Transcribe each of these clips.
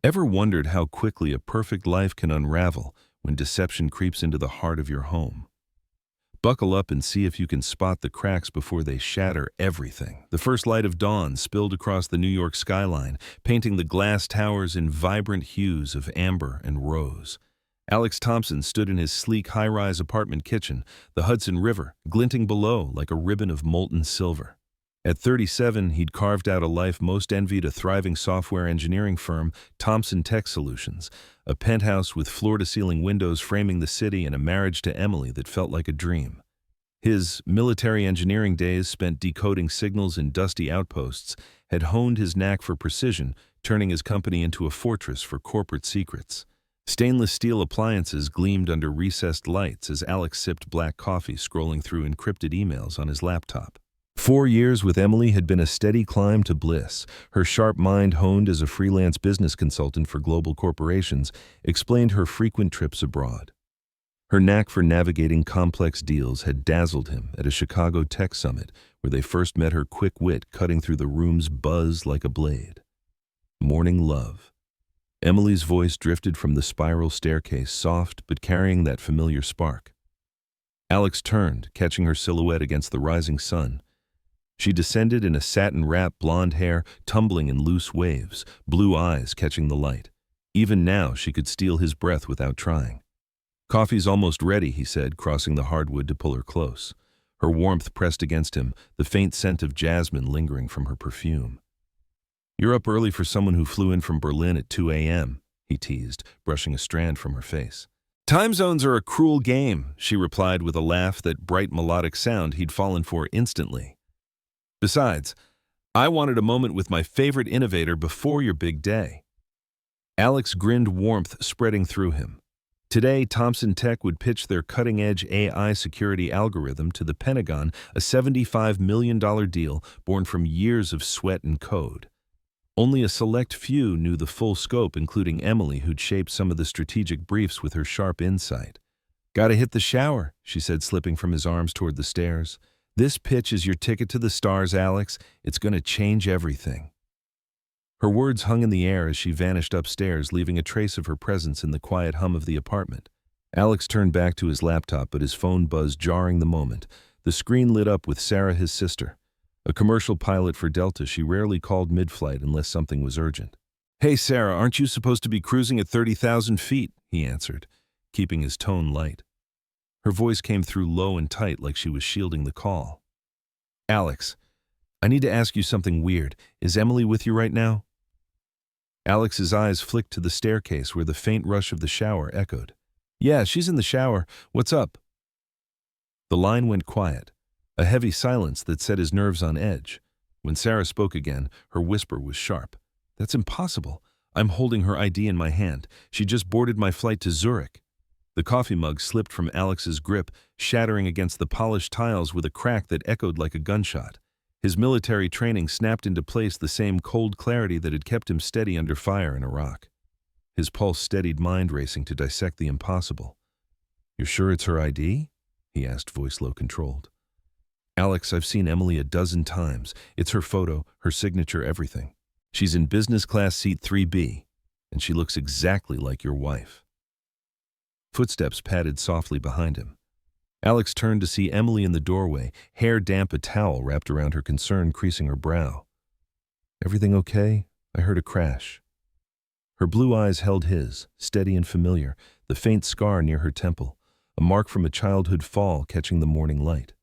Ever wondered how quickly a perfect life can unravel when deception creeps into the heart of your home? Buckle up and see if you can spot the cracks before they shatter everything. The first light of dawn spilled across the New York skyline, painting the glass towers in vibrant hues of amber and rose. Alex Thompson stood in his sleek high-rise apartment kitchen, the Hudson River glinting below like a ribbon of molten silver. At 37, he'd carved out a life most envied a thriving software engineering firm, Thompson Tech Solutions, a penthouse with floor-to-ceiling windows framing the city and a marriage to Emily that felt like a dream. His military engineering days spent decoding signals in dusty outposts had honed his knack for precision, turning his company into a fortress for corporate secrets. Stainless steel appliances gleamed under recessed lights as Alex sipped black coffee scrolling through encrypted emails on his laptop. 4 years with Emily had been a steady climb to bliss. Her sharp mind, honed as a freelance business consultant for global corporations, explained her frequent trips abroad. Her knack for navigating complex deals had dazzled him at a Chicago tech summit where they first met, her quick wit cutting through the room's buzz like a blade. Morning love. Emily's voice drifted from the spiral staircase, soft but carrying that familiar spark. Alex turned, catching her silhouette against the rising sun. She descended in a satin-wrapped blonde hair tumbling in loose waves, blue eyes catching the light. Even now, she could steal his breath without trying. "Coffee's almost ready," he said, crossing the hardwood to pull her close. Her warmth pressed against him, the faint scent of jasmine lingering from her perfume. "You're up early for someone who flew in from Berlin at 2 a.m., he teased, brushing a strand from her face. "Time zones are a cruel game," she replied with a laugh, that bright melodic sound he'd fallen for instantly. "Besides, I wanted a moment with my favorite innovator before your big day." Alex grinned, warmth spreading through him. Today, Thompson Tech would pitch their cutting-edge AI security algorithm to the Pentagon, a $75 million deal born from years of sweat and code. Only a select few knew the full scope, including Emily, who'd shaped some of the strategic briefs with her sharp insight. "Gotta hit the shower," she said, slipping from his arms toward the stairs. "This pitch is your ticket to the stars, Alex. It's going to change everything." Her words hung in the air as she vanished upstairs, leaving a trace of her presence in the quiet hum of the apartment. Alex turned back to his laptop, but his phone buzzed, jarring the moment. The screen lit up with Sarah, his sister. A commercial pilot for Delta, she rarely called mid-flight unless something was urgent. "Hey, Sarah, aren't you supposed to be cruising at 30,000 feet?" he answered, keeping his tone light. Her voice came through low and tight, like she was shielding the call. "Alex, I need to ask you something weird. Is Emily with you right now?" Alex's eyes flicked to the staircase where the faint rush of the shower echoed. "Yeah, she's in the shower. What's up?" The line went quiet, a heavy silence that set his nerves on edge. When Sarah spoke again, her whisper was sharp. "That's impossible. I'm holding her ID in my hand. She just boarded my flight to Zurich." The coffee mug slipped from Alex's grip, shattering against the polished tiles with a crack that echoed like a gunshot. His military training snapped into place, the same cold clarity that had kept him steady under fire in Iraq. His pulse steadied, mind racing to dissect the impossible. "You're sure it's her ID?" he asked, voice low controlled. "Alex, I've seen Emily a dozen times. It's her photo, her signature, everything. She's in business class seat 3B, and she looks exactly like your wife." Footsteps padded softly behind him. Alex turned to see Emily in the doorway, hair damp, a towel wrapped around her, concern creasing her brow. "Everything okay? I heard a crash." Her blue eyes held his, steady and familiar, the faint scar near her temple, a mark from a childhood fall catching the morning light.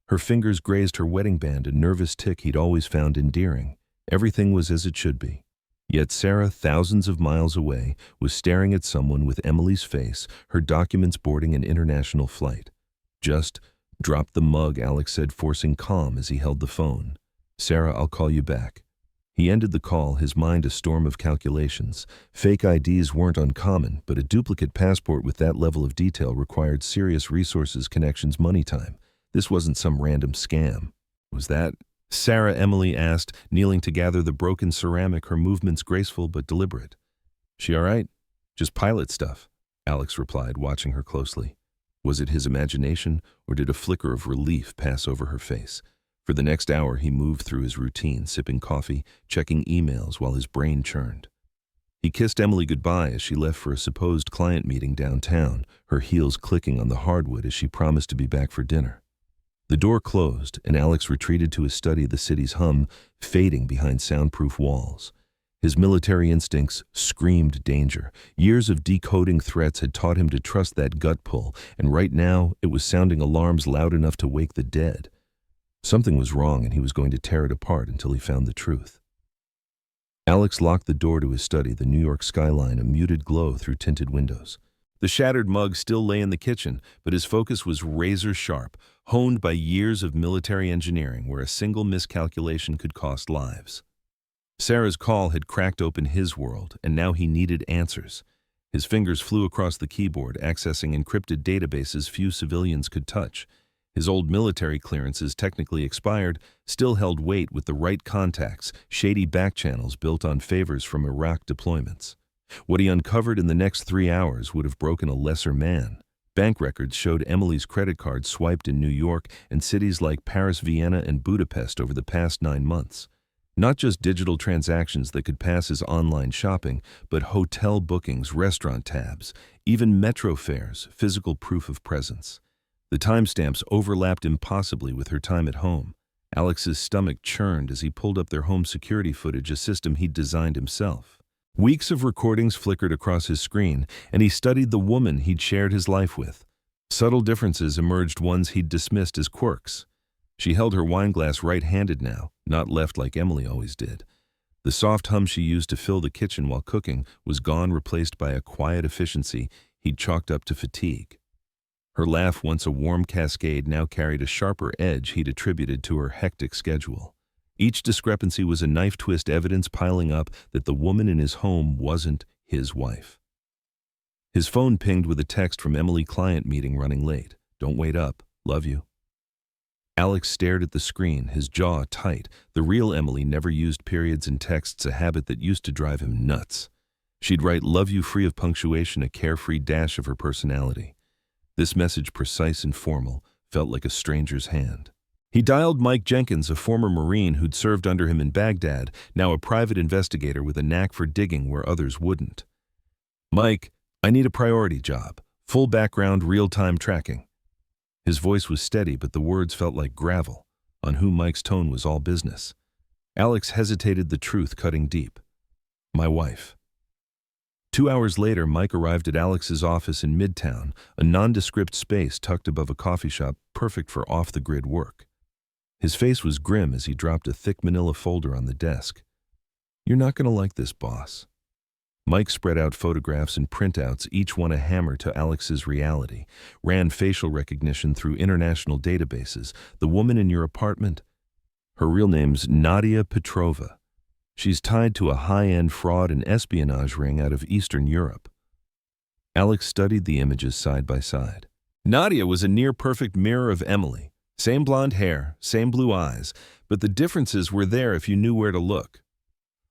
Her fingers grazed her wedding band, a nervous tick he'd always found endearing. Everything was as it should be. Yet Sarah, thousands of miles away, was staring at someone with Emily's face, her documents boarding an international flight. "Just drop the mug," Alex said, forcing calm as he held the phone. "Sarah, I'll call you back." He ended the call, his mind a storm of calculations. Fake IDs weren't uncommon, but a duplicate passport with that level of detail required serious resources, connections, money, time. This wasn't some random scam. "Was that Sarah?" Emily asked, kneeling to gather the broken ceramic, her movements graceful but deliberate. "She all right? Just pilot stuff," Alex replied, watching her closely. Was it his imagination, or did a flicker of relief pass over her face? For the next hour, he moved through his routine, sipping coffee, checking emails while his brain churned. He kissed Emily goodbye as she left for a supposed client meeting downtown, her heels clicking on the hardwood as she promised to be back for dinner. The door closed, and Alex retreated to his study, the city's hum fading behind soundproof walls. His military instincts screamed danger. Years of decoding threats had taught him to trust that gut pull, and right now it was sounding alarms loud enough to wake the dead. Something was wrong, and he was going to tear it apart until he found the truth. Alex locked the door to his study, the New York skyline a muted glow through tinted windows. The shattered mug still lay in the kitchen, but his focus was razor sharp, honed by years of military engineering where a single miscalculation could cost lives. Sarah's call had cracked open his world, and now he needed answers. His fingers flew across the keyboard, accessing encrypted databases few civilians could touch. His old military clearances, technically expired, still held weight with the right contacts, shady backchannels built on favors from Iraq deployments. What he uncovered in the next 3 hours would have broken a lesser man. Bank records showed Emily's credit card swiped in New York and cities like Paris, Vienna, and Budapest over the past 9 months. Not just digital transactions that could pass as online shopping, but hotel bookings, restaurant tabs, even metro fares, physical proof of presence. The timestamps overlapped impossibly with her time at home. Alex's stomach churned as he pulled up their home security footage, a system he'd designed himself. Weeks of recordings flickered across his screen, and he studied the woman he'd shared his life with. Subtle differences emerged, ones he'd dismissed as quirks. She held her wineglass right-handed now, not left like Emily always did. The soft hum she used to fill the kitchen while cooking was gone, replaced by a quiet efficiency he'd chalked up to fatigue. Her laugh, once a warm cascade, now carried a sharper edge he'd attributed to her hectic schedule. Each discrepancy was a knife twist, evidence piling up that the woman in his home wasn't his wife. His phone pinged with a text from Emily, client meeting running late. Don't wait up. Love you. Alex stared at the screen, his jaw tight. The real Emily never used periods in texts, a habit that used to drive him nuts. She'd write "love you" free of punctuation, a carefree dash of her personality. This message, precise and formal, felt like a stranger's hand. He dialed Mike Jenkins, a former Marine who'd served under him in Baghdad, now a private investigator with a knack for digging where others wouldn't. "Mike, I need a priority job. Full background, real-time tracking." His voice was steady, but the words felt like gravel, on whom Mike's tone was all business. Alex hesitated, the truth cutting deep. "My wife." 2 hours later, Mike arrived at Alex's office in Midtown, a nondescript space tucked above a coffee shop, perfect for off-the-grid work. His face was grim as he dropped a thick manila folder on the desk. "You're not going to like this, boss." Mike spread out photographs and printouts, each one a hammer to Alex's reality, ran facial recognition through international databases. "The woman in your apartment? Her real name's Nadia Petrova. She's tied to a high-end fraud and espionage ring out of Eastern Europe." Alex studied the images side by side. Nadia was a near-perfect mirror of Emily. Same blonde hair, same blue eyes, but the differences were there if you knew where to look.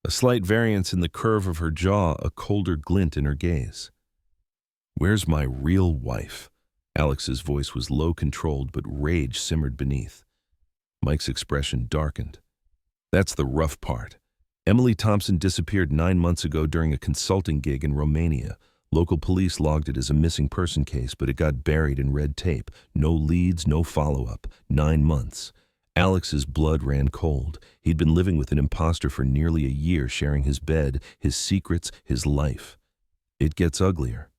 A slight variance in the curve of her jaw, a colder glint in her gaze. "Where's my real wife?" Alex's voice was low-controlled, but rage simmered beneath. Mike's expression darkened. "That's the rough part. Emily Thompson disappeared 9 months ago during a consulting gig in Romania. Local police logged it as a missing person case, but it got buried in red tape. No leads, no follow-up. 9 months. Alex's blood ran cold. He'd been living with an imposter for nearly a year, sharing his bed, his secrets, his life. "It gets uglier."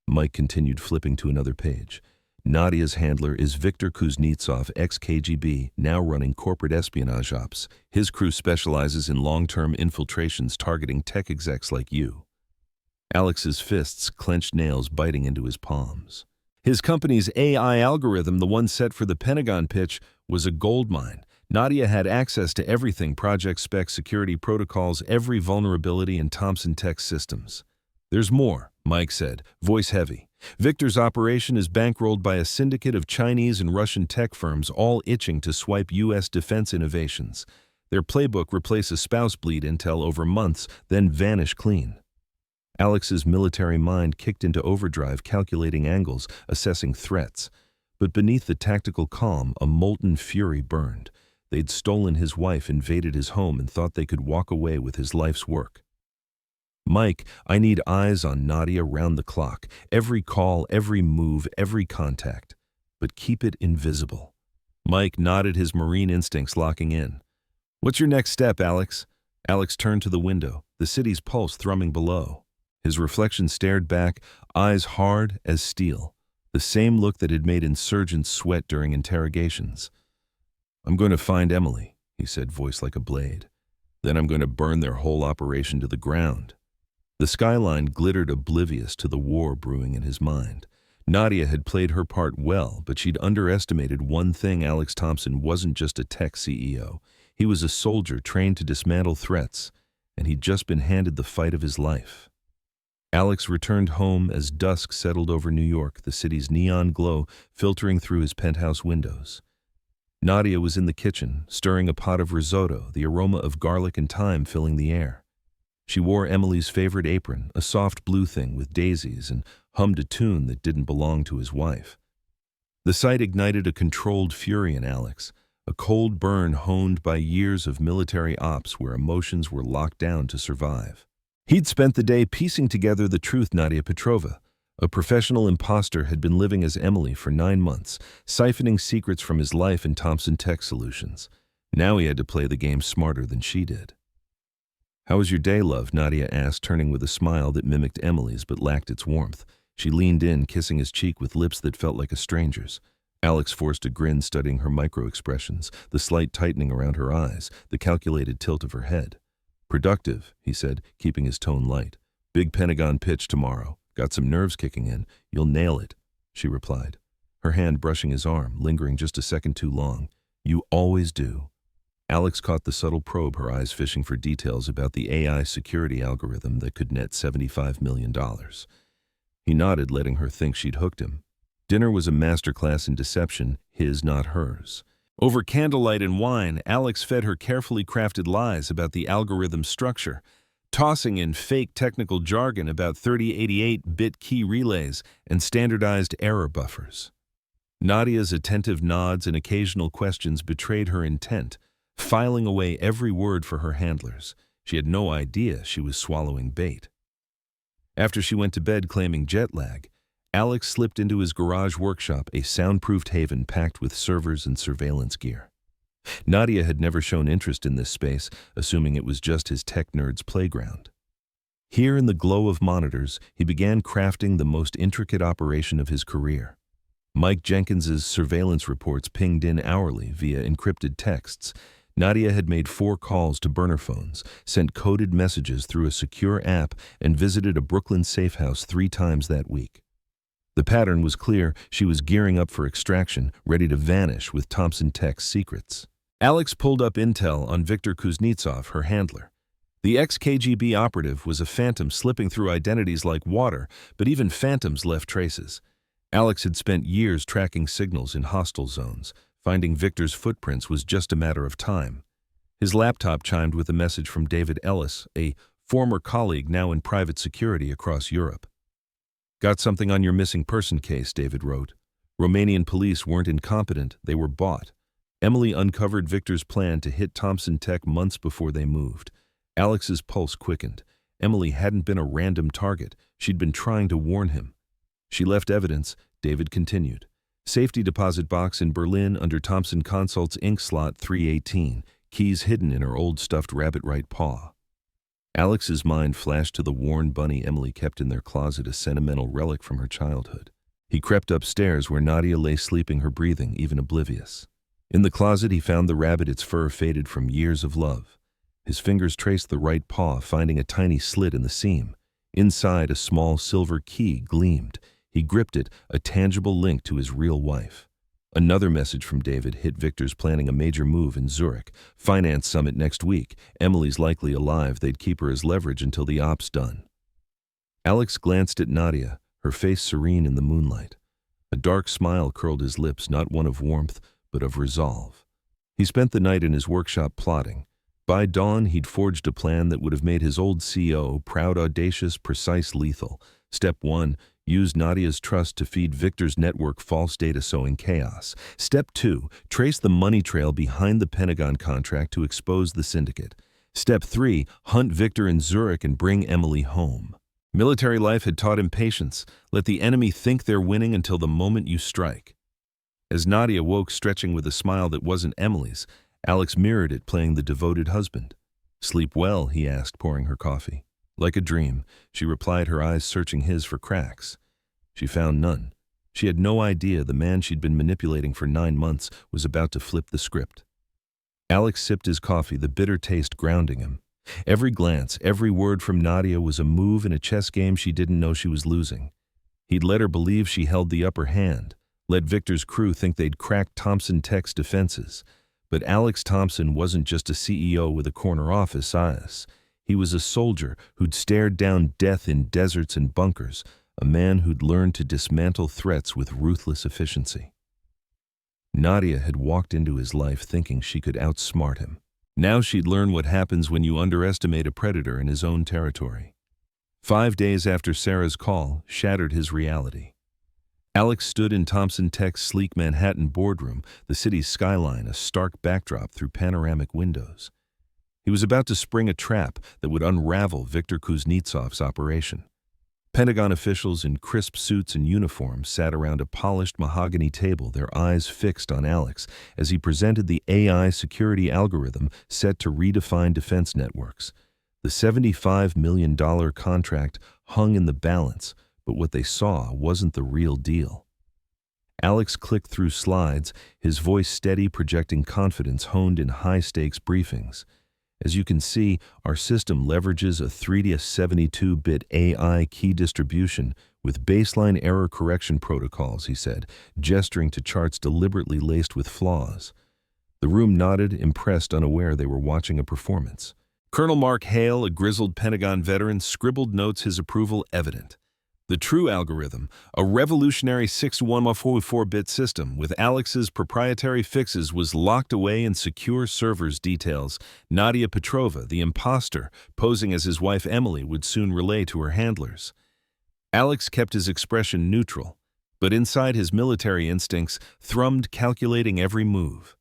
Mike continued, flipping to another page. "Nadia's handler is Viktor Kuznetsov, ex-KGB, now running corporate espionage ops. His crew specializes in long-term infiltrations targeting tech execs like you." Alex's fists clenched, nails biting into his palms. His company's AI algorithm, the one set for the Pentagon pitch, was a goldmine. Nadia had access to everything: project specs, security protocols, every vulnerability in Thompson Tech's systems. "There's more," Mike said, voice heavy. "Victor's operation is bankrolled by a syndicate of Chinese and Russian tech firms, all itching to swipe U.S. defense innovations. Their playbook: replace a spouse bleed intel over months, then vanish clean." Alex's military mind kicked into overdrive, calculating angles, assessing threats. But beneath the tactical calm, a molten fury burned. They'd stolen his wife, invaded his home, and thought they could walk away with his life's work. Mike, I need eyes on Nadia round the clock. Every call, every move, every contact. But keep it invisible. Mike nodded, his marine instincts locking in. What's your next step, Alex? Alex turned to the window, the city's pulse thrumming below. His reflection stared back, eyes hard as steel, the same look that had made insurgents sweat during interrogations. I'm going to find Emily, he said, voice like a blade. Then I'm going to burn their whole operation to the ground. The skyline glittered, oblivious to the war brewing in his mind. Nadia had played her part well, but she'd underestimated one thing: Alex Thompson wasn't just a tech CEO. He was a soldier trained to dismantle threats, and he'd just been handed the fight of his life. Alex returned home as dusk settled over New York, the city's neon glow filtering through his penthouse windows. Nadia was in the kitchen, stirring a pot of risotto, the aroma of garlic and thyme filling the air. She wore Emily's favorite apron, a soft blue thing with daisies, and hummed a tune that didn't belong to his wife. The sight ignited a controlled fury in Alex, a cold burn honed by years of military ops where emotions were locked down to survive. He'd spent the day piecing together the truth. Nadia Petrova, a professional imposter, had been living as Emily for 9 months, siphoning secrets from his life in Thompson Tech Solutions. Now he had to play the game smarter than she did. How was your day, love? Nadia asked, turning with a smile that mimicked Emily's but lacked its warmth. She leaned in, kissing his cheek with lips that felt like a stranger's. Alex forced a grin, studying her micro-expressions, the slight tightening around her eyes, the calculated tilt of her head. Productive, he said, keeping his tone light. Big Pentagon pitch tomorrow. Got some nerves kicking in. You'll nail it, she replied, her hand brushing his arm, lingering just a second too long. You always do. Alex caught the subtle probe, her eyes fishing for details about the AI security algorithm that could net $75 million. He nodded, letting her think she'd hooked him. Dinner was a masterclass in deception, his, not hers. Over candlelight and wine, Alex fed her carefully crafted lies about the algorithm's structure, tossing in fake technical jargon about 3088-bit key relays and standardized error buffers. Nadia's attentive nods and occasional questions betrayed her intent, filing away every word for her handlers. She had no idea she was swallowing bait. After she went to bed claiming jet lag, Alex slipped into his garage workshop, a soundproofed haven packed with servers and surveillance gear. Nadia had never shown interest in this space, assuming it was just his tech nerd's playground. Here in the glow of monitors, he began crafting the most intricate operation of his career. Mike Jenkins's surveillance reports pinged in hourly via encrypted texts. Nadia had made 4 calls to burner phones, sent coded messages through a secure app, and visited a Brooklyn safe house 3 times that week. The pattern was clear. She was gearing up for extraction, ready to vanish with Thompson Tech's secrets. Alex pulled up intel on Viktor Kuznetsov, her handler. The ex-KGB operative was a phantom, slipping through identities like water, but even phantoms left traces. Alex had spent years tracking signals in hostile zones. Finding Viktor's footprints was just a matter of time. His laptop chimed with a message from David Ellis, a former colleague now in private security across Europe. Got something on your missing person case, David wrote. Romanian police weren't incompetent, they were bought. Emily uncovered Viktor's plan to hit Thompson Tech months before they moved. Alex's pulse quickened. Emily hadn't been a random target. She'd been trying to warn him. She left evidence, David continued. Safety deposit box in Berlin under Thompson Consult's ink slot 318, keys hidden in her old stuffed rabbit right paw. Alex's mind flashed to the worn bunny Emily kept in their closet, a sentimental relic from her childhood. He crept upstairs where Nadia lay sleeping, her breathing even oblivious. In the closet he found the rabbit, its fur faded from years of love. His fingers traced the right paw, finding a tiny slit in the seam. Inside, a small silver key gleamed. He gripped it, a tangible link to his real wife. Another message from David hit Viktor's planning a major move in Zurich. Finance summit next week. Emily's likely alive. They'd keep her as leverage until the op's done. Alex glanced at Nadia, her face serene in the moonlight. A dark smile curled his lips, not one of warmth, but of resolve. He spent the night in his workshop plotting. By dawn, he'd forged a plan that would have made his old CO proud, audacious, precise, lethal. Step 1. Use Nadia's trust to feed Viktor's network false data, sowing chaos. Step 2. Trace the money trail behind the Pentagon contract to expose the syndicate. Step 3. Hunt Victor in Zurich and bring Emily home. Military life had taught him patience. Let the enemy think they're winning until the moment you strike. As Nadia woke, stretching with a smile that wasn't Emily's, Alex mirrored it, playing the devoted husband. "Sleep well?" he asked, pouring her coffee. "Like a dream," she replied, her eyes searching his for cracks. She found none. She had no idea the man she'd been manipulating for 9 months was about to flip the script. Alex sipped his coffee, the bitter taste grounding him. Every glance, every word from Nadia was a move in a chess game she didn't know she was losing. He'd let her believe she held the upper hand, let Victor's crew think they'd cracked Thompson Tech's defenses. But Alex Thompson wasn't just a CEO with a corner office eyes. He was a soldier who'd stared down death in deserts and bunkers, a man who'd learned to dismantle threats with ruthless efficiency. Nadia had walked into his life thinking she could outsmart him. Now she'd learn what happens when you underestimate a predator in his own territory. 5 days after Sarah's call shattered his reality. Alex stood in Thompson Tech's sleek Manhattan boardroom, the city's skyline a stark backdrop through panoramic windows. He was about to spring a trap that would unravel Viktor Kuznetsov's operation. Pentagon officials in crisp suits and uniforms sat around a polished mahogany table, their eyes fixed on Alex as he presented the AI security algorithm set to redefine defense networks. The $75 million contract hung in the balance, but what they saw wasn't the real deal. Alex clicked through slides, his voice steady, projecting confidence honed in high-stakes briefings. "As you can see, our system leverages a 3D72-bit AI key distribution with baseline error correction protocols," he said, gesturing to charts deliberately laced with flaws. The room nodded, impressed, unaware they were watching a performance. Colonel Mark Hale, a grizzled Pentagon veteran, scribbled notes, his approval evident. The true algorithm, a revolutionary 6144-bit system with Alex's proprietary fixes, was locked away in secure servers. Details Nadia Petrova, the imposter, posing as his wife Emily, would soon relay to her handlers. Alex kept his expression neutral, but inside his military instincts thrummed, calculating every move.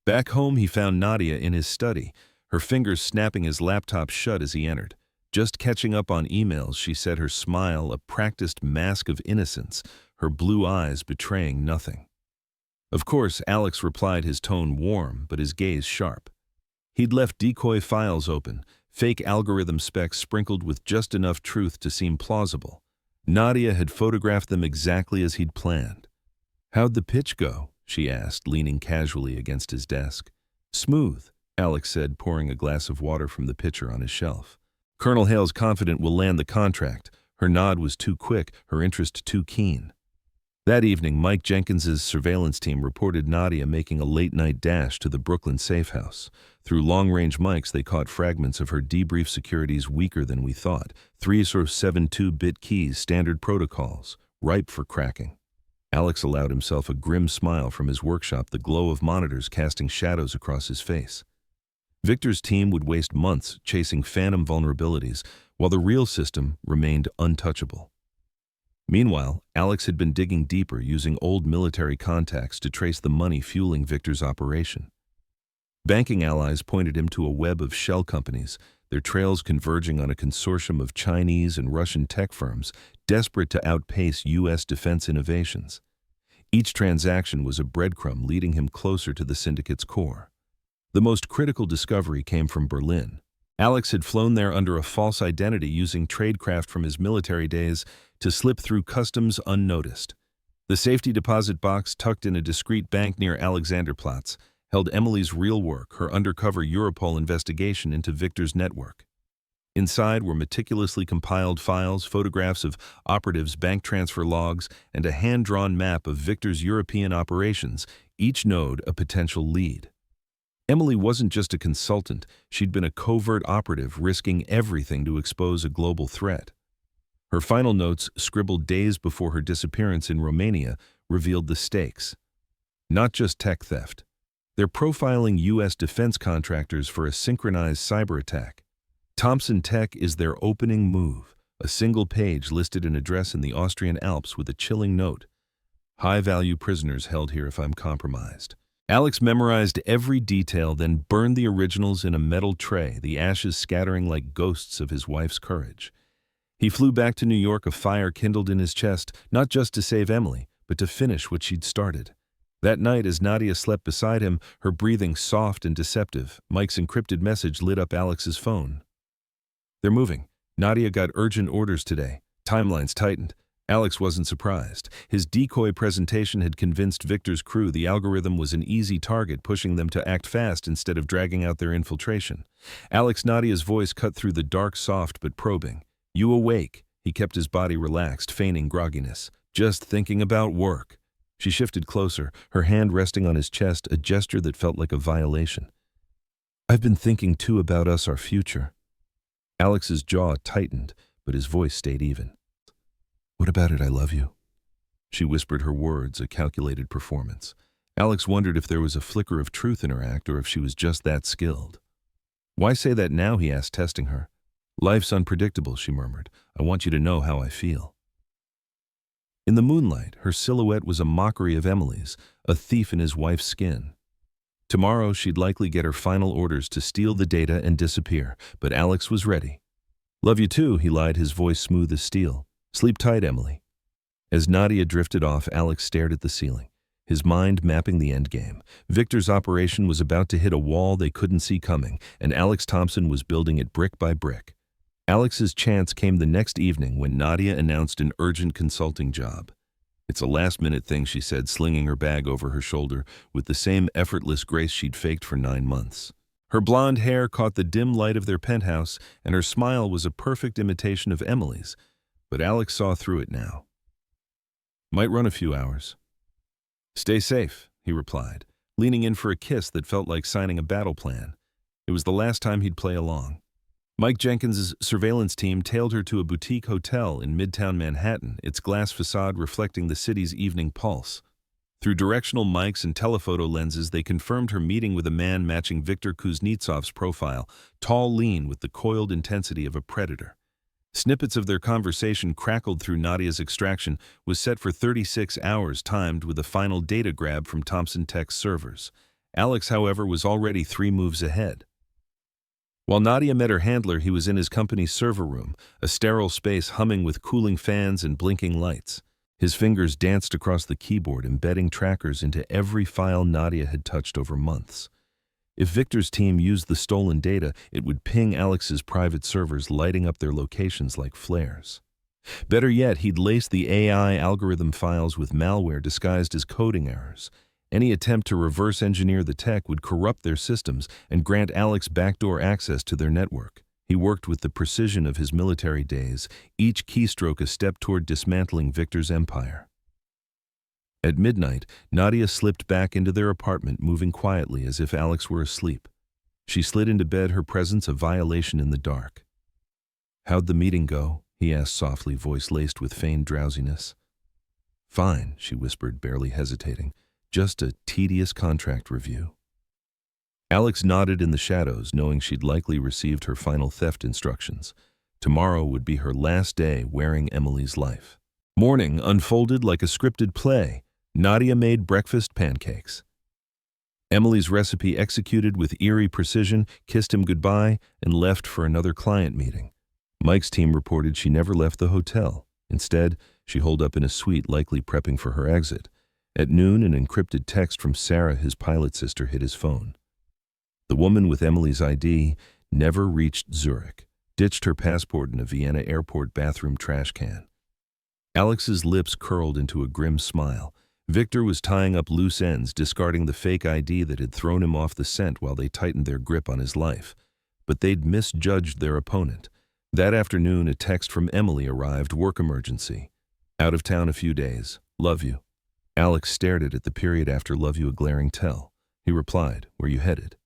Back home, he found Nadia in his study, her fingers snapping his laptop shut as he entered. "Just catching up on emails," she said, her smile a practiced mask of innocence, her blue eyes betraying nothing. "Of course," Alex replied, his tone warm but his gaze sharp. He'd left decoy files open, fake algorithm specs sprinkled with just enough truth to seem plausible. Nadia had photographed them exactly as he'd planned. "How'd the pitch go?" she asked, leaning casually against his desk. "Smooth," Alex said, pouring a glass of water from the pitcher on his shelf. "Colonel Hale's confident we'll land the contract." Her nod was too quick, her interest too keen. That evening, Mike Jenkins's surveillance team reported Nadia making a late-night dash to the Brooklyn safe house. Through long-range mics, they caught fragments of her debrief: "Security's weaker than we thought. 372-bit keys, standard protocols, ripe for cracking." Alex allowed himself a grim smile from his workshop, the glow of monitors casting shadows across his face. Victor's team would waste months chasing phantom vulnerabilities, while the real system remained untouchable. Meanwhile, Alex had been digging deeper, using old military contacts to trace the money fueling Victor's operation. Banking allies pointed him to a web of shell companies, their trails converging on a consortium of Chinese and Russian tech firms desperate to outpace U.S. defense innovations. Each transaction was a breadcrumb leading him closer to the syndicate's core. The most critical discovery came from Berlin. Alex had flown there under a false identity, using tradecraft from his military days to slip through customs unnoticed. The safety deposit box, tucked in a discreet bank near Alexanderplatz, held Emily's real work, her undercover Europol investigation into Victor's network. Inside were meticulously compiled files, photographs of operatives' bank transfer logs, and a hand-drawn map of Victor's European operations, each node a potential lead. Emily wasn't just a consultant, she'd been a covert operative, risking everything to expose a global threat. Her final notes, scribbled days before her disappearance in Romania, revealed the stakes. Not just tech theft. They're profiling U.S. defense contractors for a synchronized cyber attack. Thompson Tech is their opening move, a single page listed an address in the Austrian Alps with a chilling note: "High-value prisoners held here if I'm compromised." Alex memorized every detail, then burned the originals in a metal tray, the ashes scattering like ghosts of his wife's courage. He flew back to New York, a fire kindled in his chest, not just to save Emily, but to finish what she'd started. That night, as Nadia slept beside him, her breathing soft and deceptive, Mike's encrypted message lit up Alex's phone. "They're moving. Nadia got urgent orders today. Timelines tightened." Alex wasn't surprised. His decoy presentation had convinced Victor's crew the algorithm was an easy target, pushing them to act fast instead of dragging out their infiltration. Nadia's voice cut through the dark, soft but probing. "You awake?" He kept his body relaxed, feigning grogginess. "Just thinking about work." She shifted closer, her hand resting on his chest, a gesture that felt like a violation. "I've been thinking too about us, our future." Alex's jaw tightened, but his voice stayed even. "What about it, I love you?" She whispered her words, a calculated performance. Alex wondered if there was a flicker of truth in her act or if she was just that skilled. "Why say that now?" he asked, testing her. "Life's unpredictable," she murmured. "I want you to know how I feel." In the moonlight, her silhouette was a mockery of Emily's, a thief in his wife's skin. Tomorrow, she'd likely get her final orders to steal the data and disappear, but Alex was ready. "Love you too," he lied, his voice smooth as steel. "Sleep tight, Emily." As Nadia drifted off, Alex stared at the ceiling, his mind mapping the endgame. Victor's operation was about to hit a wall they couldn't see coming, and Alex Thompson was building it brick by brick. Alex's chance came the next evening when Nadia announced an urgent consulting job. "It's a last-minute thing," she said, slinging her bag over her shoulder with the same effortless grace she'd faked for 9 months. Her blonde hair caught the dim light of their penthouse, and her smile was a perfect imitation of Emily's, but Alex saw through it now. "Might run a few hours." "Stay safe," he replied, leaning in for a kiss that felt like signing a battle plan. It was the last time he'd play along. Mike Jenkins's surveillance team tailed her to a boutique hotel in Midtown Manhattan, its glass facade reflecting the city's evening pulse. Through directional mics and telephoto lenses, they confirmed her meeting with a man matching Viktor Kuznetsov's profile, tall, lean, with the coiled intensity of a predator. Snippets of their conversation crackled through. Nadia's extraction was set for 36 hours, timed with a final data grab from Thompson Tech's servers. Alex, however, was already 3 moves ahead. While Nadia met her handler, he was in his company's server room, a sterile space humming with cooling fans and blinking lights. His fingers danced across the keyboard, embedding trackers into every file Nadia had touched over months. If Victor's team used the stolen data, it would ping Alex's private servers, lighting up their locations like flares. Better yet, he'd laced the AI algorithm files with malware disguised as coding errors. Any attempt to reverse engineer the tech would corrupt their systems and grant Alex backdoor access to their network. He worked with the precision of his military days, each keystroke a step toward dismantling Victor's empire. At midnight, Nadia slipped back into their apartment, moving quietly as if Alex were asleep. She slid into bed, her presence a violation in the dark. "How'd the meeting go?" he asked softly, voice laced with feigned drowsiness. "Fine," she whispered, barely hesitating. "Just a tedious contract review." Alex nodded in the shadows, knowing she'd likely received her final theft instructions. Tomorrow would be her last day wearing Emily's life. Morning unfolded like a scripted play. Nadia made breakfast pancakes. Emily's recipe executed with eerie precision, kissed him goodbye, and left for another client meeting. Mike's team reported she never left the hotel. Instead, she holed up in a suite, likely prepping for her exit. At noon, an encrypted text from Sarah, his pilot sister, hit his phone. The woman with Emily's ID never reached Zurich, ditched her passport in a Vienna airport bathroom trash can. Alex's lips curled into a grim smile. Victor was tying up loose ends, discarding the fake ID that had thrown him off the scent while they tightened their grip on his life. But they'd misjudged their opponent. That afternoon, a text from Emily arrived, work emergency. Out of town a few days. Love you. Alex stared at the period after love you, a glaring tell. He replied, where you headed?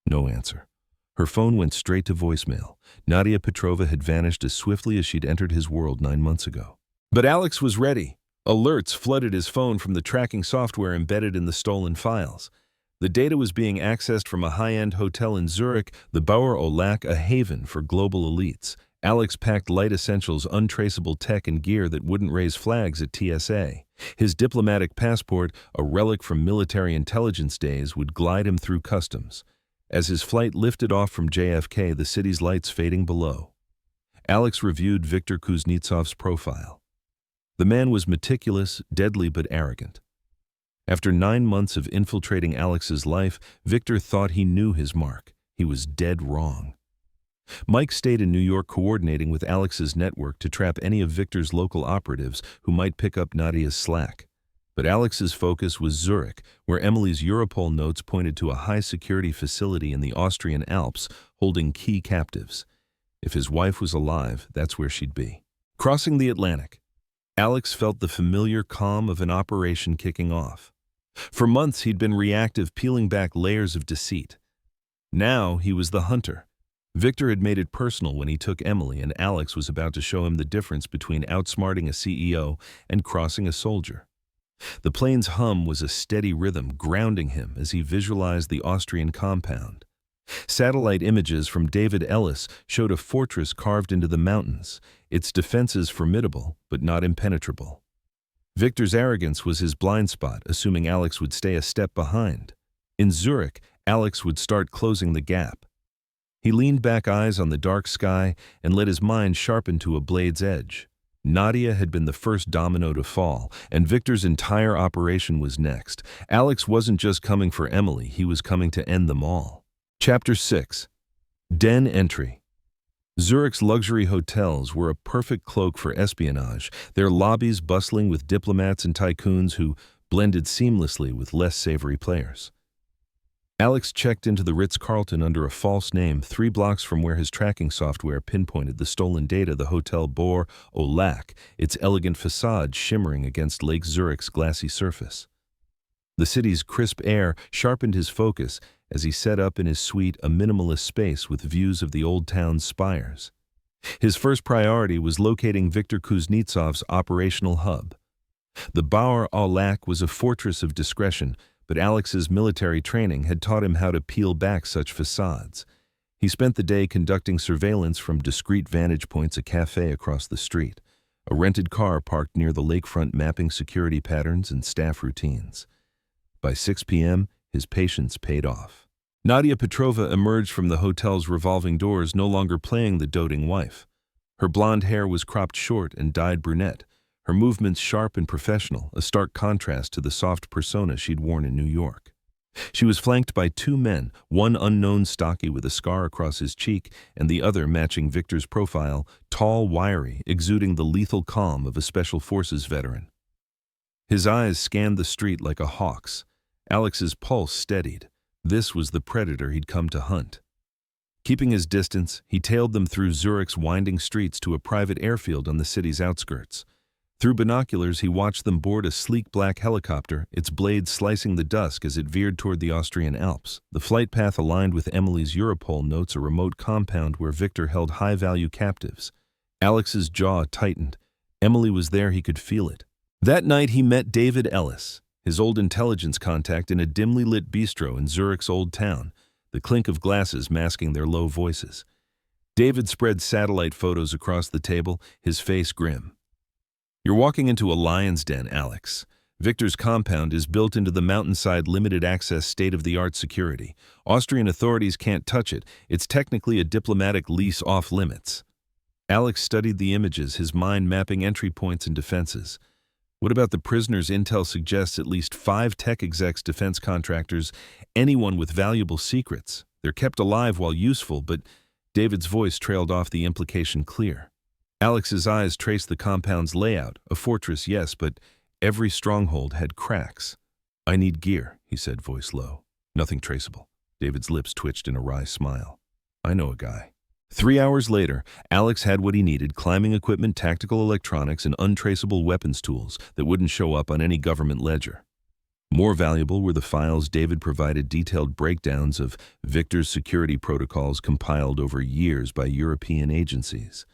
No answer. Her phone went straight to voicemail. Nadia Petrova had vanished as swiftly as she'd entered his world 9 months ago. But Alex was ready. Alerts flooded his phone from the tracking software embedded in the stolen files. The data was being accessed from a high-end hotel in Zurich, the Bauer au Lac, a haven for global elites. Alex packed light essentials, untraceable tech and gear that wouldn't raise flags at TSA. His diplomatic passport, a relic from military intelligence days, would glide him through customs. As his flight lifted off from JFK, the city's lights fading below, Alex reviewed Viktor Kuznetsov's profile. The man was meticulous, deadly but arrogant. After 9 months of infiltrating Alex's life, Viktor thought he knew his mark. He was dead wrong. Mike stayed in New York coordinating with Alex's network to trap any of Viktor's local operatives who might pick up Nadia's slack. But Alex's focus was Zurich, where Emily's Europol notes pointed to a high-security facility in the Austrian Alps holding key captives. If his wife was alive, that's where she'd be. Crossing the Atlantic, Alex felt the familiar calm of an operation kicking off. For months he'd been reactive, peeling back layers of deceit. Now he was the hunter. Viktor had made it personal when he took Emily, and Alex was about to show him the difference between outsmarting a CEO and crossing a soldier. The plane's hum was a steady rhythm, grounding him as he visualized the Austrian compound. Satellite images from David Ellis showed a fortress carved into the mountains, its defenses formidable but not impenetrable. Viktor's arrogance was his blind spot, assuming Alex would stay a step behind. In Zurich, Alex would start closing the gap. He leaned back, eyes on the dark sky, and let his mind sharpen to a blade's edge. Nadia had been the first domino to fall, and Viktor's entire operation was next. Alex wasn't just coming for Emily, he was coming to end them all. Chapter 6. Den Entry. Zurich's luxury hotels were a perfect cloak for espionage, their lobbies bustling with diplomats and tycoons who blended seamlessly with less savory players. Alex checked into the Ritz-Carlton under a false name 3 blocks from where his tracking software pinpointed the stolen data the hotel bore au lac, its elegant facade shimmering against Lake Zurich's glassy surface. The city's crisp air sharpened his focus as he set up in his suite, a minimalist space with views of the old town's spires. His first priority was locating Viktor Kuznetsov's operational hub. The Bauer au Lac was a fortress of discretion, but Alex's military training had taught him how to peel back such facades. He spent the day conducting surveillance from discreet vantage points, a cafe across the street, a rented car parked near the lakefront, mapping security patterns and staff routines. By 6 p.m., his patience paid off. Nadia Petrova emerged from the hotel's revolving doors, no longer playing the doting wife. Her blonde hair was cropped short and dyed brunette, her movements sharp and professional, a stark contrast to the soft persona she'd worn in New York. She was flanked by 2 men, one unknown, stocky with a scar across his cheek, and the other matching Viktor's profile, tall, wiry, exuding the lethal calm of a Special Forces veteran. His eyes scanned the street like a hawk's. Alex's pulse steadied. This was the predator he'd come to hunt. Keeping his distance, he tailed them through Zurich's winding streets to a private airfield on the city's outskirts. Through binoculars, he watched them board a sleek black helicopter, its blades slicing the dusk as it veered toward the Austrian Alps. The flight path aligned with Emily's Europol notes, a remote compound where Viktor held high-value captives. Alex's jaw tightened. Emily was there, he could feel it. That night he met David Ellis, his old intelligence contact, in a dimly lit bistro in Zurich's old town, the clink of glasses masking their low voices. David spread satellite photos across the table, his face grim. "You're walking into a lion's den, Alex. Viktor's compound is built into the mountainside, limited access, state-of-the-art security. Austrian authorities can't touch it. It's technically a diplomatic lease off limits." Alex studied the images, his mind mapping entry points and defenses. What about the prisoners? Intel suggests at least 5 tech execs, defense contractors, anyone with valuable secrets. They're kept alive while useful, but David's voice trailed off, the implication clear. Alex's eyes traced the compound's layout. A fortress, yes, but every stronghold had cracks. "I need gear," he said, voice low. "Nothing traceable." David's lips twitched in a wry smile. "I know a guy." 3 hours later, Alex had what he needed: climbing equipment, tactical electronics, and untraceable weapons tools that wouldn't show up on any government ledger. More valuable were the files David provided, detailed breakdowns of Viktor's security protocols compiled over years by European agencies.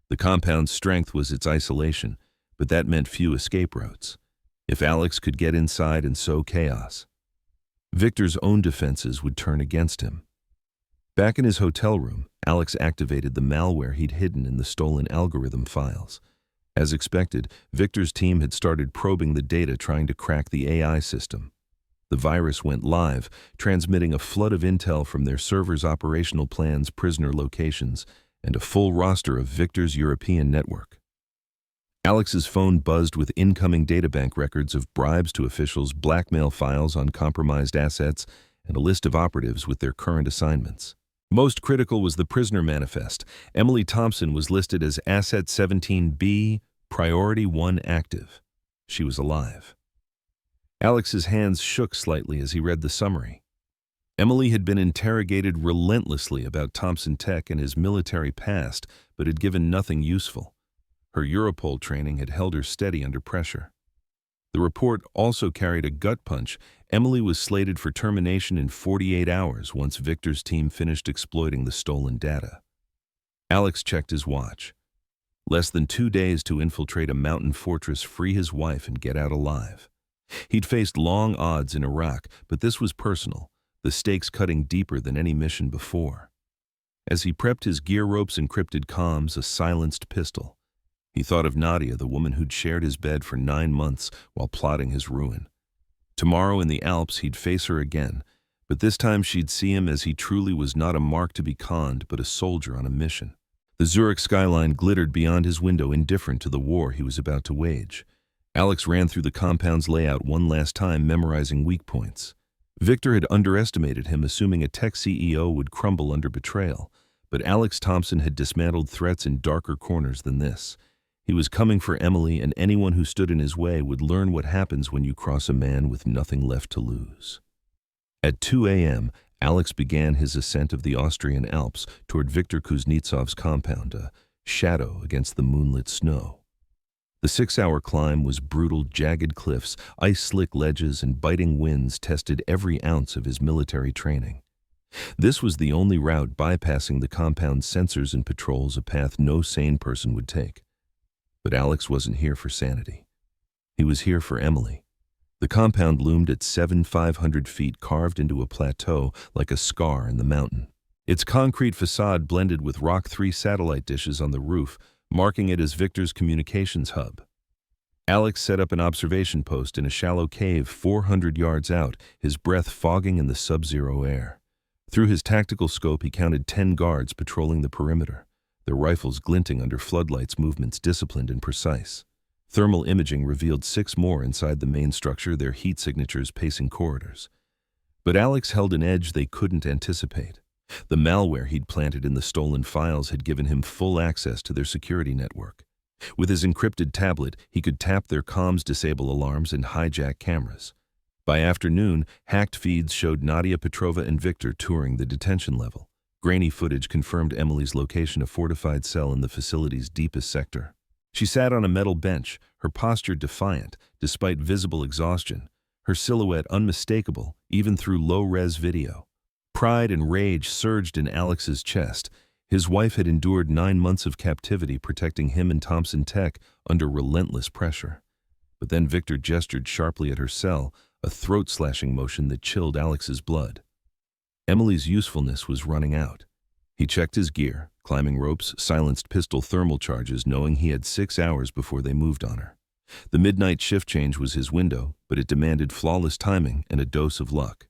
The compound's strength was its isolation, but that meant few escape routes. If Alex could get inside and sow chaos, Viktor's own defenses would turn against him. Back in his hotel room, Alex activated the malware he'd hidden in the stolen algorithm files. As expected, Victor's team had started probing the data trying to crack the AI system. The virus went live, transmitting a flood of intel from their server's operational plans, prisoner locations, and a full roster of Victor's European network. Alex's phone buzzed with incoming databank records of bribes to officials, blackmail files on compromised assets, and a list of operatives with their current assignments. Most critical was the prisoner manifest. Emily Thompson was listed as Asset 17B, Priority 1 active. She was alive. Alex's hands shook slightly as he read the summary. Emily had been interrogated relentlessly about Thompson Tech and his military past, but had given nothing useful. Her Europol training had held her steady under pressure. The report also carried a gut punch. Emily was slated for termination in 48 hours once Victor's team finished exploiting the stolen data. Alex checked his watch. Less than 2 days to infiltrate a mountain fortress, free his wife, and get out alive. He'd faced long odds in Iraq, but this was personal, the stakes cutting deeper than any mission before. As he prepped his gear ropes, encrypted comms, a silenced pistol, he thought of Nadia, the woman who'd shared his bed for 9 months while plotting his ruin. Tomorrow in the Alps he'd face her again, but this time she'd see him as he truly was, not a mark to be conned, but a soldier on a mission. The Zurich skyline glittered beyond his window, indifferent to the war he was about to wage. Alex ran through the compound's layout one last time, memorizing weak points. Victor had underestimated him, assuming a tech CEO would crumble under betrayal, but Alex Thompson had dismantled threats in darker corners than this. He was coming for Emily, and anyone who stood in his way would learn what happens when you cross a man with nothing left to lose. At 2 a.m., Alex began his ascent of the Austrian Alps toward Viktor Kuznetsov's compound, a shadow against the moonlit snow. The 6-hour climb was brutal. Jagged cliffs, ice-slick ledges, and biting winds tested every ounce of his military training. This was the only route bypassing the compound's sensors and patrols, a path no sane person would take. But Alex wasn't here for sanity. He was here for Emily. The compound loomed at 7,500 feet, carved into a plateau like a scar in the mountain. Its concrete facade blended with Rock 3 satellite dishes on the roof, marking it as Victor's communications hub. Alex set up an observation post in a shallow cave 400 yards out, his breath fogging in the sub-zero air. Through his tactical scope, he counted 10 guards patrolling the perimeter, their rifles glinting under floodlights, movements disciplined and precise. Thermal imaging revealed 6 more inside the main structure, their heat signatures pacing corridors. But Alex held an edge they couldn't anticipate. The malware he'd planted in the stolen files had given him full access to their security network. With his encrypted tablet, he could tap their comms, disable alarms, and hijack cameras. By afternoon, hacked feeds showed Nadia Petrova and Victor touring the detention level. Grainy footage confirmed Emily's location, a fortified cell in the facility's deepest sector. She sat on a metal bench, her posture defiant, despite visible exhaustion, her silhouette unmistakable, even through low-res video. Pride and rage surged in Alex's chest. His wife had endured 9 months of captivity, protecting him and Thompson Tech under relentless pressure. But then Victor gestured sharply at her cell, a throat-slashing motion that chilled Alex's blood. Emily's usefulness was running out. He checked his gear, climbing ropes, silenced pistol thermal charges, knowing he had 6 hours before they moved on her. The midnight shift change was his window, but it demanded flawless timing and a dose of luck.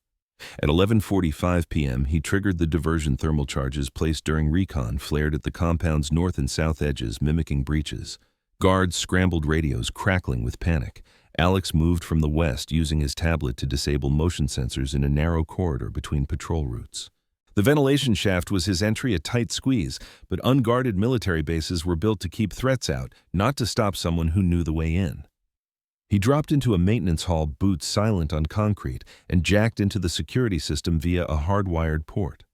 At 11:45 p.m., he triggered the diversion. Thermal charges placed during recon flared at the compound's north and south edges, mimicking breaches. Guards scrambled, radios crackling with panic. Alex moved from the west, using his tablet to disable motion sensors in a narrow corridor between patrol routes. The ventilation shaft was his entry, a tight squeeze, but unguarded military bases were built to keep threats out, not to stop someone who knew the way in. He dropped into a maintenance hall, boots silent on concrete, and jacked into the security system via a hardwired port.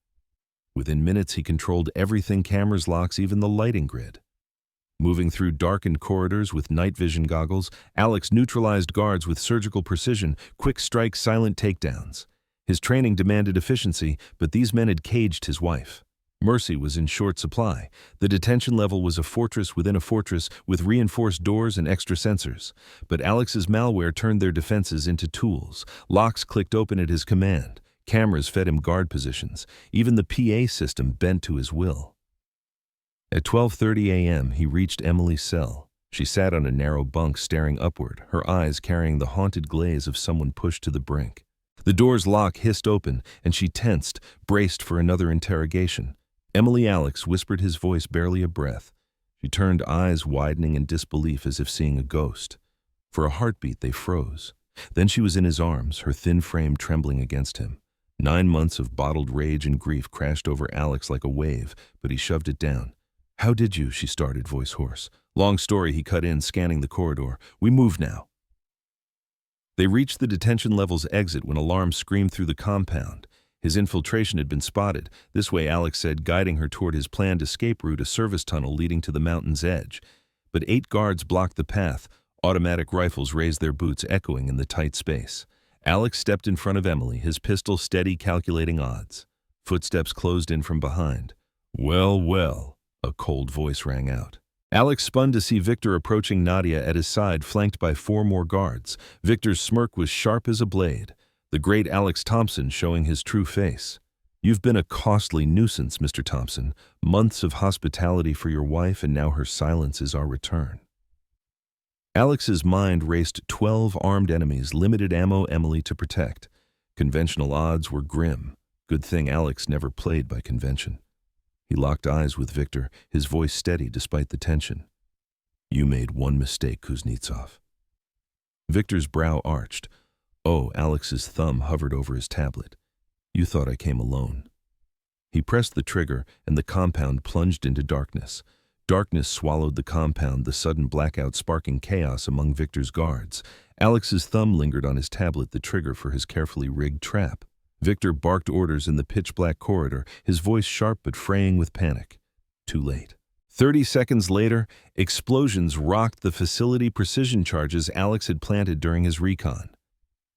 Within minutes, he controlled everything: cameras, locks, even the lighting grid. Moving through darkened corridors with night vision goggles, Alex neutralized guards with surgical precision, quick strikes, silent takedowns. His training demanded efficiency, but these men had caged his wife. Mercy was in short supply. The detention level was a fortress within a fortress, with reinforced doors and extra sensors. But Alex's malware turned their defenses into tools. Locks clicked open at his command. Cameras fed him guard positions. Even the PA system bent to his will. At 12:30 a.m., he reached Emily's cell. She sat on a narrow bunk staring upward, her eyes carrying the haunted glaze of someone pushed to the brink. The door's lock hissed open, and she tensed, braced for another interrogation. "Emily Alex," whispered his voice barely a breath. She turned, eyes widening in disbelief as if seeing a ghost. For a heartbeat, they froze. Then she was in his arms, her thin frame trembling against him. 9 months of bottled rage and grief crashed over Alex like a wave, but he shoved it down. "How did you?" she started, voice hoarse. "Long story," he cut in, scanning the corridor. "We move now." They reached the detention level's exit when alarms screamed through the compound. His infiltration had been spotted. This way, Alex said, guiding her toward his planned escape route, a service tunnel leading to the mountain's edge. But 8 guards blocked the path. Automatic rifles raised their boots, echoing in the tight space. Alex stepped in front of Emily, his pistol steady, calculating odds. Footsteps closed in from behind. "Well, well," a cold voice rang out. Alex spun to see Victor approaching, Nadia at his side, flanked by 4 more guards. Victor's smirk was sharp as a blade. The great Alex Thompson showing his true face. "You've been a costly nuisance, Mr. Thompson. Months of hospitality for your wife, and now her silence is our return." Alex's mind raced 12 armed enemies, limited ammo, Emily to protect. Conventional odds were grim. Good thing Alex never played by convention. He locked eyes with Victor, his voice steady despite the tension. "You made one mistake, Kuznetsov." Victor's brow arched. Oh, Alex's thumb hovered over his tablet. "You thought I came alone." He pressed the trigger, and the compound plunged into darkness. Darkness swallowed the compound, the sudden blackout sparking chaos among Victor's guards. Alex's thumb lingered on his tablet, the trigger for his carefully rigged trap. Victor barked orders in the pitch-black corridor, his voice sharp but fraying with panic. Too late. 30 seconds later, explosions rocked the facility, precision charges Alex had planted during his recon.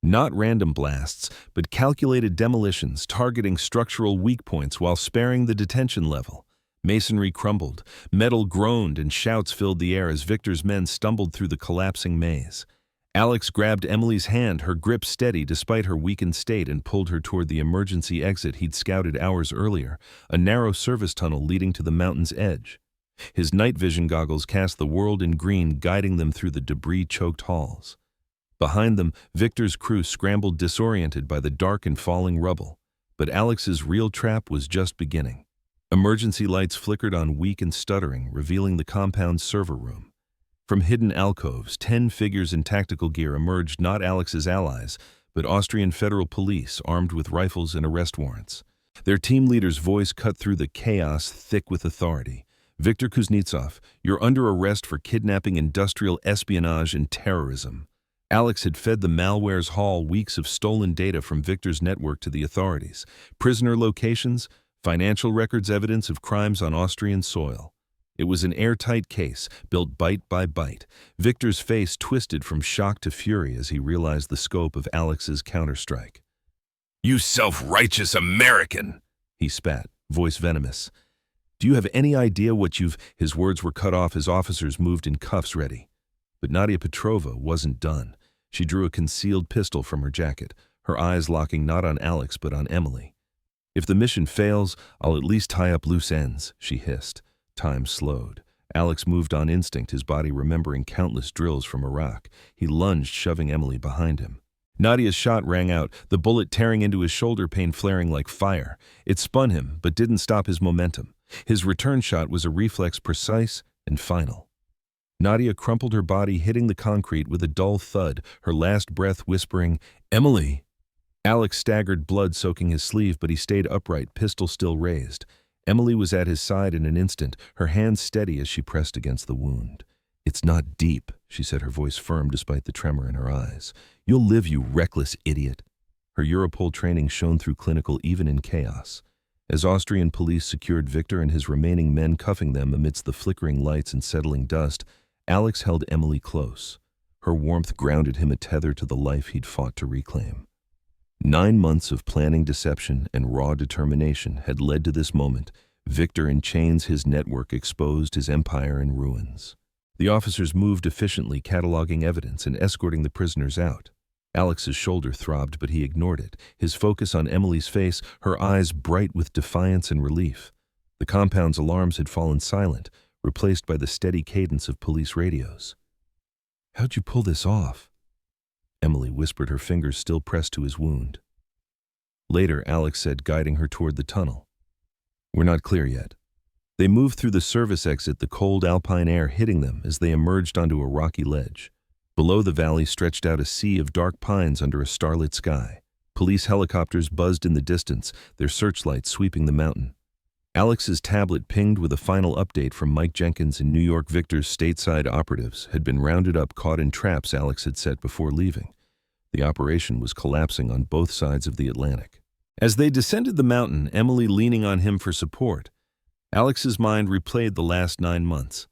Not random blasts, but calculated demolitions targeting structural weak points while sparing the detention level. Masonry crumbled, metal groaned, and shouts filled the air as Victor's men stumbled through the collapsing maze. Alex grabbed Emily's hand, her grip steady despite her weakened state, and pulled her toward the emergency exit he'd scouted hours earlier, a narrow service tunnel leading to the mountain's edge. His night vision goggles cast the world in green, guiding them through the debris-choked halls. Behind them, Victor's crew scrambled, disoriented by the dark and falling rubble. But Alex's real trap was just beginning. Emergency lights flickered on, weak and stuttering, revealing the compound's server room. From hidden alcoves, 10 figures in tactical gear emerged, not Alex's allies, but Austrian federal police armed with rifles and arrest warrants. Their team leader's voice cut through the chaos, thick with authority. "Viktor Kuznetsov, you're under arrest for kidnapping, industrial espionage, and terrorism." Alex had fed the malware's haul weeks of stolen data from Victor's network to the authorities. Prisoner locations, financial records, evidence of crimes on Austrian soil. It was an airtight case, built bite by bite. Victor's face twisted from shock to fury as he realized the scope of Alex's counterstrike. "You self-righteous American!" he spat, voice venomous. "Do you have any idea what you've—" His words were cut off as officers moved in cuffs ready. But Nadia Petrovna wasn't done. She drew a concealed pistol from her jacket, her eyes locking not on Alex but on Emily. "If the mission fails, I'll at least tie up loose ends," she hissed. Time slowed. Alex moved on instinct, his body remembering countless drills from Iraq. He lunged, shoving Emily behind him. Nadia's shot rang out, the bullet tearing into his shoulder, pain flaring like fire. It spun him, but didn't stop his momentum. His return shot was a reflex, precise and final. Nadia crumpled her body, hitting the concrete with a dull thud, her last breath whispering, "Emily!" Alex staggered, blood soaking his sleeve, but he stayed upright, pistol still raised. Emily was at his side in an instant, her hands steady as she pressed against the wound. "It's not deep," she said, her voice firm despite the tremor in her eyes. "You'll live, you reckless idiot." Her Europol training shone through clinical even in chaos. As Austrian police secured Victor and his remaining men, cuffing them amidst the flickering lights and settling dust, Alex held Emily close. Her warmth grounded him, a tether to the life he'd fought to reclaim. 9 months of planning, deception, and raw determination had led to this moment. Victor in chains, his network exposed, his empire in ruins. The officers moved efficiently, cataloging evidence and escorting the prisoners out. Alex's shoulder throbbed, but he ignored it, his focus on Emily's face, her eyes bright with defiance and relief. The compound's alarms had fallen silent, replaced by the steady cadence of police radios. "How'd you pull this off?" Emily whispered, her fingers still pressed to his wound. Later, Alex said, guiding her toward the tunnel, "We're not clear yet." They moved through the service exit, the cold alpine air hitting them as they emerged onto a rocky ledge. Below the valley stretched out a sea of dark pines under a starlit sky. Police helicopters buzzed in the distance, their searchlights sweeping the mountain. Alex's tablet pinged with a final update from Mike Jenkins in New York. Victor's stateside operatives had been rounded up, caught in traps Alex had set before leaving. The operation was collapsing on both sides of the Atlantic. As they descended the mountain, Emily leaning on him for support, Alex's mind replayed the last 9 months.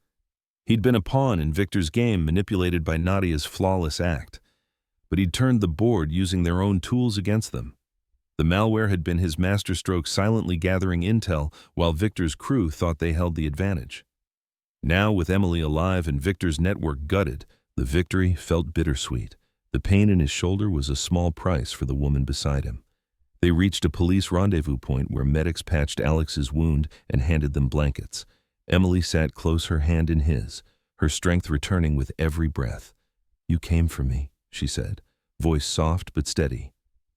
He'd been a pawn in Victor's game, manipulated by Nadia's flawless act. But he'd turned the board, using their own tools against them. The malware had been his masterstroke, silently gathering intel while Victor's crew thought they held the advantage. Now, with Emily alive and Victor's network gutted, the victory felt bittersweet. The pain in his shoulder was a small price for the woman beside him. They reached a police rendezvous point where medics patched Alex's wound and handed them blankets. Emily sat close, her hand in his, her strength returning with every breath. "You came for me," she said, voice soft but steady.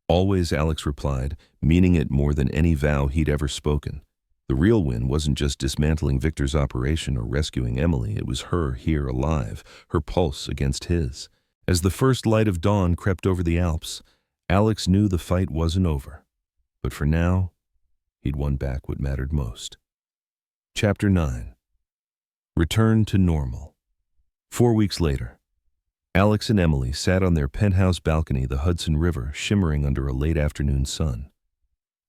"Always," Alex replied, meaning it more than any vow he'd ever spoken. The real win wasn't just dismantling Victor's operation or rescuing Emily, it was her here alive, her pulse against his. As the first light of dawn crept over the Alps, Alex knew the fight wasn't over. But for now, he'd won back what mattered most. Chapter 9. Return to normal. 4 weeks later, Alex and Emily sat on their penthouse balcony, the Hudson River shimmering under a late afternoon sun.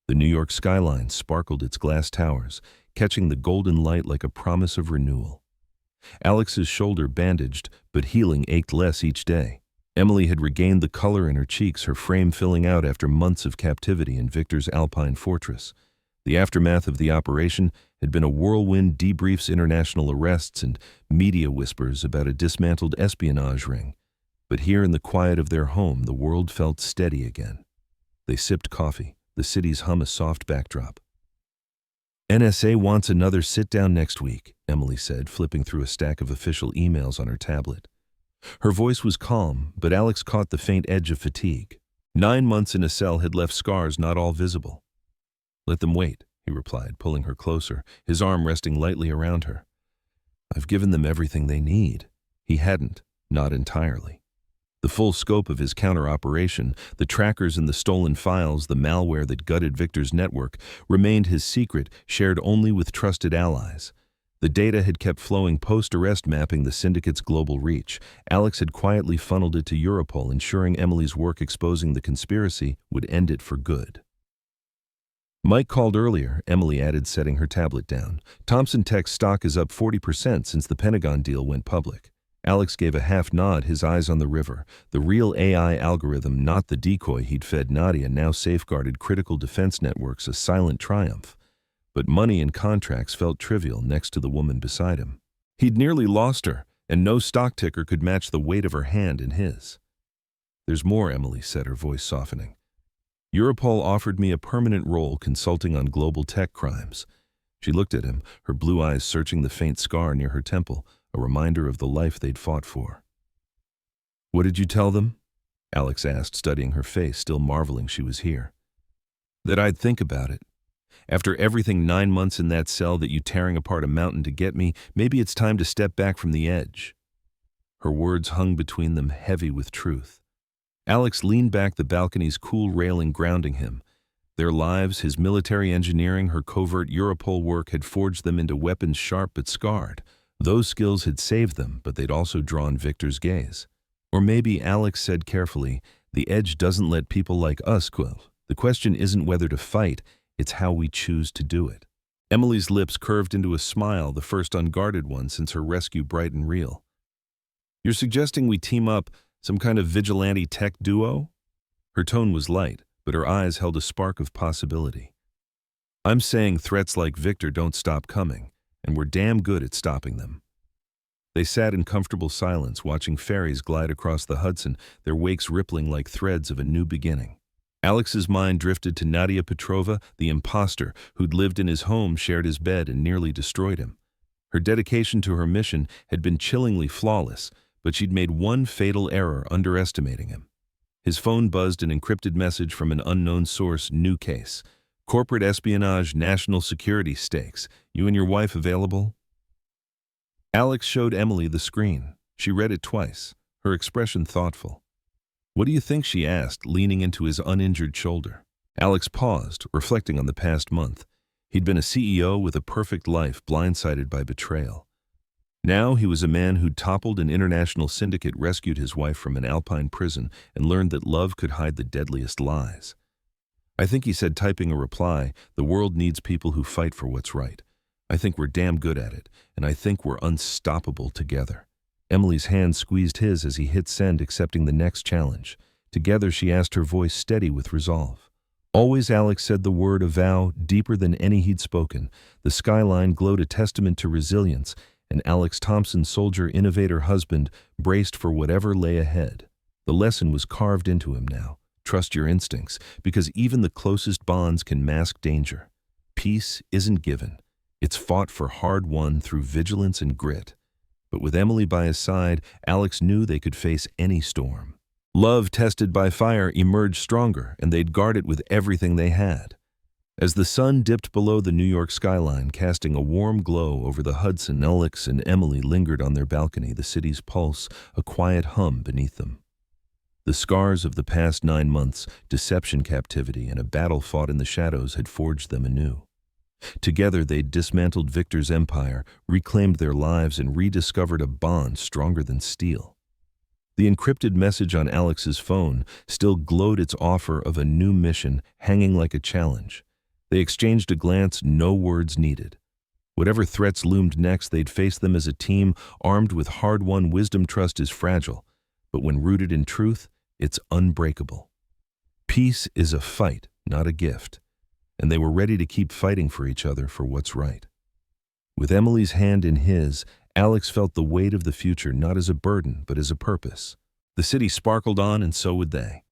The New York skyline sparkled its glass towers, catching the golden light like a promise of renewal. Alex's shoulder bandaged, but healing, ached less each day. Emily had regained the color in her cheeks, her frame filling out after months of captivity in Victor's alpine fortress. The aftermath of the operation had been a whirlwind: debriefs, international arrests, and media whispers about a dismantled espionage ring. But here in the quiet of their home, the world felt steady again. They sipped coffee, the city's hum a soft backdrop. "NSA wants another sit-down next week," Emily said, flipping through a stack of official emails on her tablet. Her voice was calm, but Alex caught the faint edge of fatigue. 9 months in a cell had left scars not all visible. "Let them wait," he replied, pulling her closer, his arm resting lightly around her. "I've given them everything they need." He hadn't, not entirely. The full scope of his counter-operation, the trackers and the stolen files, the malware that gutted Victor's network, remained his secret, shared only with trusted allies. The data had kept flowing post-arrest, mapping the syndicate's global reach. Alex had quietly funneled it to Europol, ensuring Emily's work exposing the conspiracy would end it for good. "Mike called earlier," Emily added, setting her tablet down. "Thompson Tech's stock is up 40% since the Pentagon deal went public." Alex gave a half nod, his eyes on the river. The real AI algorithm, not the decoy he'd fed Nadia, now safeguarded critical defense networks, a silent triumph. But money and contracts felt trivial next to the woman beside him. He'd nearly lost her, and no stock ticker could match the weight of her hand in his. "There's more," Emily said, her voice softening. "Europol offered me a permanent role consulting on global tech crimes." She looked at him, her blue eyes searching the faint scar near her temple, a reminder of the life they'd fought for. "What did you tell them?" Alex asked, studying her face, still marveling she was here. "That I'd think about it. After everything, 9 months in that cell, that you tearing apart a mountain to get me, maybe it's time to step back from the edge." Her words hung between them, heavy with truth. Alex leaned back, the balcony's cool railing grounding him. Their lives, his military engineering, her covert Europol work, had forged them into weapons sharp but scarred. Those skills had saved them, but they'd also drawn Victor's gaze. Or maybe, Alex said carefully, the edge doesn't let people like us quit. The question isn't whether to fight, it's how we choose to do it. Emily's lips curved into a smile, the first unguarded one since her rescue, bright and real. "You're suggesting we team up, some kind of vigilante tech duo?" Her tone was light, but her eyes held a spark of possibility. "I'm saying threats like Victor don't stop coming, and we're damn good at stopping them." They sat in comfortable silence, watching ferries glide across the Hudson, their wakes rippling like threads of a new beginning. Alex's mind drifted to Nadia Petrova, the imposter who'd lived in his home, shared his bed, and nearly destroyed him. Her dedication to her mission had been chillingly flawless, but she'd made one fatal error, underestimating him. His phone buzzed an encrypted message from an unknown source. New case. Corporate espionage, national security stakes. You and your wife available? Alex showed Emily the screen. She read it twice, her expression thoughtful. What do you think? She asked, leaning into his uninjured shoulder. Alex paused, reflecting on the past month. He'd been a CEO with a perfect life, blindsided by betrayal. Now he was a man who'd toppled an international syndicate, rescued his wife from an Alpine prison, and learned that love could hide the deadliest lies. I think, he said, typing a reply, the world needs people who fight for what's right. I think we're damn good at it, and I think we're unstoppable together. Emily's hand squeezed his as he hit send, accepting the next challenge. Together, she asked, her voice steady with resolve. Always, Alex said the word, a vow deeper than any he'd spoken. The skyline glowed, a testament to resilience, and Alex Thompson, soldier, innovator, husband, braced for whatever lay ahead. The lesson was carved into him now. Trust your instincts, because even the closest bonds can mask danger. Peace isn't given. It's fought for, hard-won through vigilance and grit. But with Emily by his side, Alex knew they could face any storm. Love, tested by fire, emerged stronger, and they'd guard it with everything they had. As the sun dipped below the New York skyline, casting a warm glow over the Hudson, Alex and Emily lingered on their balcony, the city's pulse, a quiet hum beneath them. The scars of the past 9 months, deception, captivity, and a battle fought in the shadows had forged them anew. Together they'd dismantled Victor's empire, reclaimed their lives, and rediscovered a bond stronger than steel. The encrypted message on Alex's phone still glowed, its offer of a new mission hanging like a challenge. They exchanged a glance, no words needed. Whatever threats loomed next, they'd face them as a team, armed with hard-won wisdom. Trust is fragile, but when rooted in truth, it's unbreakable. Peace is a fight, not a gift, and they were ready to keep fighting for each other, for what's right. With Emily's hand in his, Alex felt the weight of the future not as a burden, but as a purpose. The city sparkled on, and so would they.